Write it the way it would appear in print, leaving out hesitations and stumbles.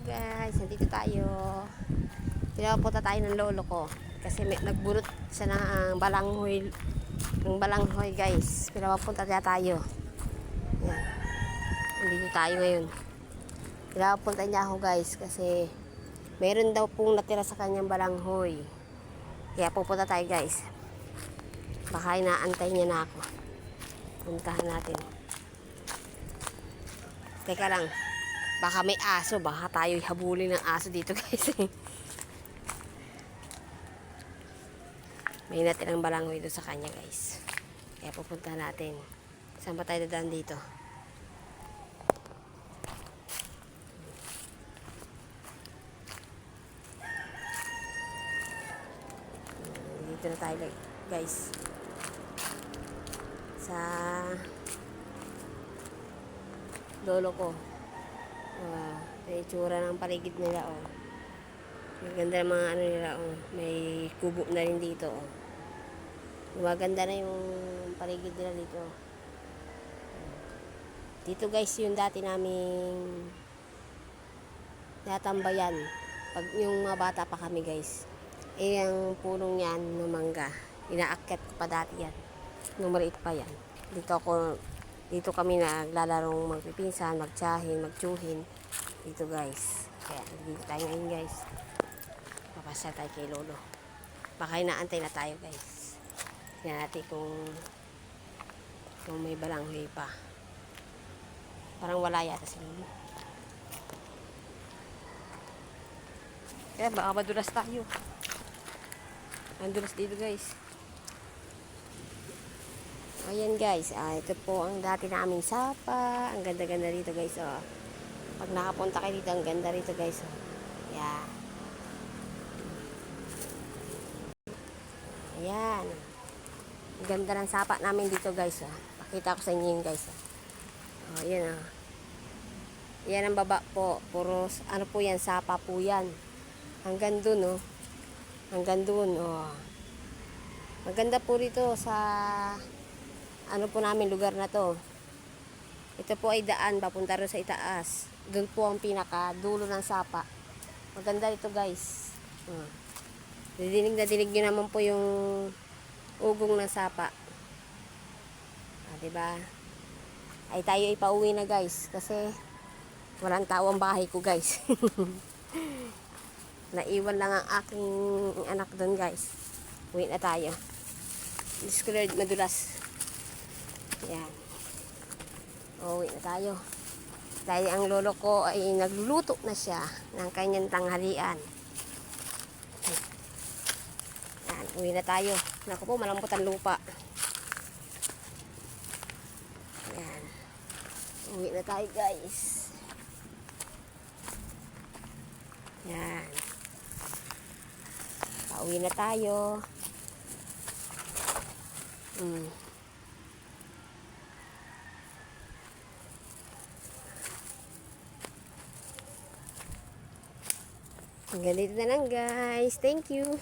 guys, nandito tayo. Pinapunta tayo ng lolo ko kasi nagbunot siya ng balanghoy guys. Pinapunta tayo. Yan. Nandito tayo ngayon. Pinapunta niya ako guys kasi meron daw pong natira sa kanyang balanghoy. Kaya pupunta tayo guys. Baka inaantay niya na ako. Puntahan natin. Teka lang. Baka may aso. Baka tayo habulin ng aso dito guys. May natirang balanghoy doon sa kanya guys. Kaya pupunta natin. Saan ba tayo dadaan dito? Dito na tayo guys. Sa lolo ko. May itsura ng paligid nila oh. Maganda ng mga ano nila oh. May kubo na rin dito oh. Maganda na yung paligid nila dito. Dito guys yung dati naming natambayan. Pag yung mga bata pa kami guys. Yung punong yan ng mangga. Inaakyat ko pa dati yan. Nung maliit pa yan. Dito kami naglalarong magpipinsan, magtsahin, magtsuhin. Dito guys. Kaya dito tayo ngayon guys. Papasya tayo kay lolo. Baka inaantay na tayo guys. Tingnan natin kung may balanghoy pa. Parang wala yata si lolo. Kaya baka madulas tayo. Madulas dito guys. Ayan guys, ito po ang dati naming sapa. Ang ganda-ganda dito guys. Oh. Pag nakapunta kayo dito, ang ganda rito guys. Oh. Yeah. Ayan. Ang ganda ng sapa namin dito guys. Oh. Pakita ko sa inyo yun guys. Oh, ayan oh. Ayan ang baba po. Puro, ano po yan, sapa po yan. Hanggang dun oh. Hanggang dun oh. Maganda po rito sa ano po namin lugar na to. Ito po ay daan papunta rin sa itaas. Doon po ang pinaka dulo ng sapa. Maganda ito guys. Didinig na dinig nyo naman po yung ugong ng sapa. Diba? Ay tayo ipauwi na guys. Kasi walang tao ang bahay ko guys. Naiwan lang ang aking anak doon guys. Uwi na tayo. Diyos ko Lord, madulas. Yan. Uwi na tayo. Dahil ang lolo ko ay nagluluto na siya ng kanyang tanghalian. Yan. Uwi na tayo. Naku po, malambot ang lupa. Yan. Uwi na tayo guys. Yan. Pauwi na tayo. Ganito na lang guys. Thank you.